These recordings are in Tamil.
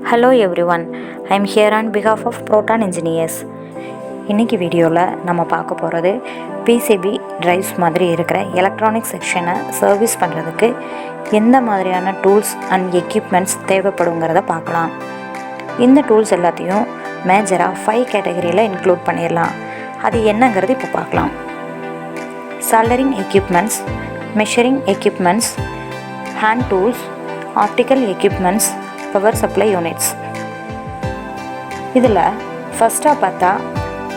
Hello everyone, I am here on behalf of Proton Engineers. இன்னைக்கு வீடியோவில் நம்ம பார்க்க போகிறது PCB டிரைவ்ஸ் மாதிரி இருக்கிற எலக்ட்ரானிக் செக்ஷனை சர்வீஸ் பண்ணுறதுக்கு எந்த மாதிரியான டூல்ஸ் அண்ட் எக்யூப்மெண்ட்ஸ் தேவைப்படுங்கிறத பார்க்கலாம். இந்த டூல்ஸ் எல்லாத்தையும் மேஜராக 5 கேட்டகரியில் இன்க்ளூட் பண்ணிடலாம். அது என்னங்கிறது இப்போ பார்க்கலாம். Soldering equipments, measuring equipments, hand tools, optical equipments, power supply units. இதில் ஃபஸ்ட்டாக பார்த்தா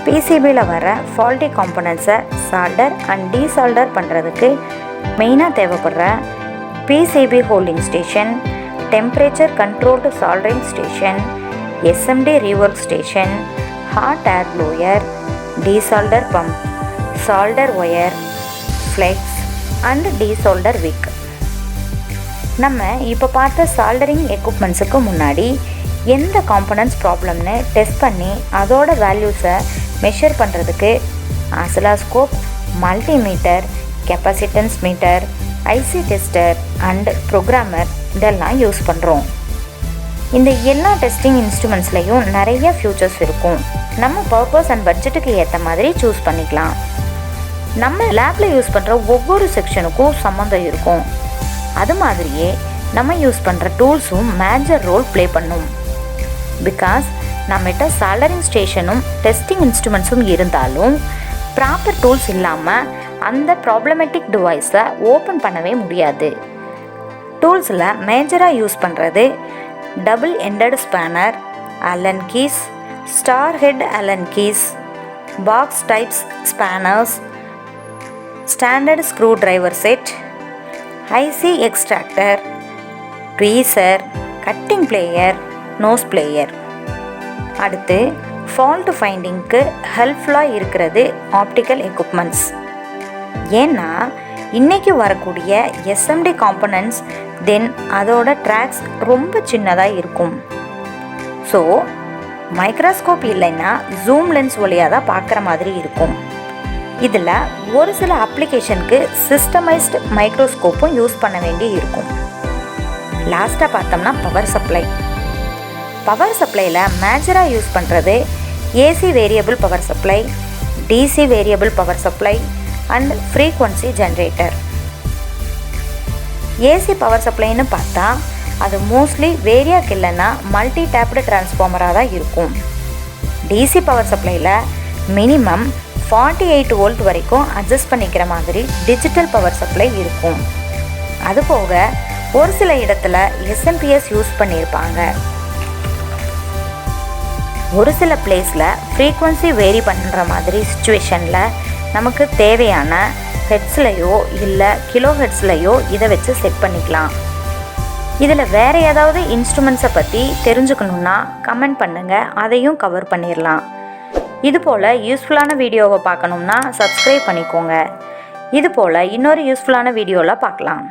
PCBயில் வர ஃபால்ட்டி காம்பனன்ட்ஸை சால்டர் அண்ட் டீசால்டர் பண்ணுறதுக்கு மெயினாக தேவைப்படுற PCB holding station, temperature controlled soldering station, SMD rework station, hot air blower, desolder pump, solder wire, flux and desolder wick. நம்ம இப்போ பார்த்த சால்டரிங் எக்யூப்மெண்ட்ஸுக்கு முன்னாடி எந்த காம்பனன்ட்ஸ் ப்ராப்ளம்னு டெஸ்ட் பண்ணி அதோட வேல்யூஸை மெஷர் பண்ணுறதுக்கு oscilloscope, multimeter, capacitance meter, IC tester and programmer இதெல்லாம் யூஸ் பண்ணுறோம். இந்த எல்லா டெஸ்டிங் இன்ஸ்ட்ருமெண்ட்ஸ்லேயும் நிறைய ஃபியூச்சர்ஸ் இருக்கும். நம்ம பர்பஸ் அண்ட் பட்ஜெட்டுக்கு ஏற்ற மாதிரி சூஸ் பண்ணிக்கலாம். நம்ம லேபில் யூஸ் பண்ணுற ஒவ்வொரு செக்ஷனுக்கும் சம்மந்தம் இருக்கும். அது மாதிரியே நம்ம யூஸ் பண்ணுற டூல்ஸும் மேஜர் ரோல் ப்ளே பண்ணும். பிகாஸ் நம்மகிட்ட சால்டரிங் ஸ்டேஷனும் டெஸ்டிங் இன்ஸ்ட்ருமெண்ட்ஸும் இருந்தாலும் ப்ராப்பர் டூல்ஸ் இல்லாமல் அந்த ப்ராப்ளமேட்டிக் டிவைஸை ஓப்பன் பண்ணவே முடியாது. டூல்ஸில் மேஜராக யூஸ் பண்ணுறது double ended spanner, Allen keys, star head Allen keys, box types spanners, standard screw driver set, IC extractor, tweezer, cutting plier, nose plier. அடுத்து ஃபால்ட் ஃபைண்டிங்க்கு ஹெல்ப்ஃபுல்லாக இருக்கிறது ஆப்டிக்கல் எக்யூப்மெண்ட்ஸ். ஏன்னா இன்றைக்கி வரக்கூடிய SMD காம்பனன்ட்ஸ் தென் அதோட ட்ராக்ஸ் ரொம்ப சின்னதாக இருக்கும். ஸோ மைக்ரோஸ்கோப் இல்லைன்னா ஜூம் லென்ஸ் வழியாக தான் பார்க்குற மாதிரி இருக்கும். இதில் ஒரு சில அப்ளிகேஷனுக்கு சிஸ்டமைஸ்டு மைக்ரோஸ்கோப்பும் யூஸ் பண்ண வேண்டி இருக்கும். லாஸ்ட்டாக பார்த்தோம்னா பவர் சப்ளை. பவர் சப்ளையில் மேஜராக யூஸ் பண்ணுறது AC variable power supply, DC variable power supply and frequency generator. AC power சப்ளைன்னு பார்த்தா அது மோஸ்ட்லி வேரியாக் இல்லைன்னா மல்டி டேப்டு டிரான்ஸ்ஃபார்மராக தான் இருக்கும். DC பவர் சப்ளையில் மினிமம் 48 வோல்ட் வரைக்கும் அட்ஜஸ்ட் பண்ணிக்கிற மாதிரி டிஜிட்டல் பவர் சப்ளை இருக்கும். அதுபோக ஒரு சில இடத்துல SMPS யூஸ் பண்ணியிருப்பாங்க. ஒரு சில பிளேஸில் ஃப்ரீக்வன்சி வேரி பண்ணுற மாதிரி சுச்சுவேஷனில் நமக்கு தேவையான ஹெட்ஸ்லையோ இல்லை கிலோ ஹெட்ஸ்லையோ இதை வச்சு செட் பண்ணிக்கலாம். இதில் வேறு ஏதாவது இன்ஸ்ட்ருமெண்ட்ஸை பற்றி தெரிஞ்சுக்கணுன்னா கமெண்ட் பண்ணுங்கள், அதையும் கவர் பண்ணிடலாம். இதுபோல் யூஸ்ஃபுல்லான வீடியோவை பார்க்கணுன்னா சப்ஸ்கிரைப் பண்ணிக்கோங்க. இதுபோல் இன்னொரு யூஸ்ஃபுல்லான வீடியோவில் பார்க்கலாம்.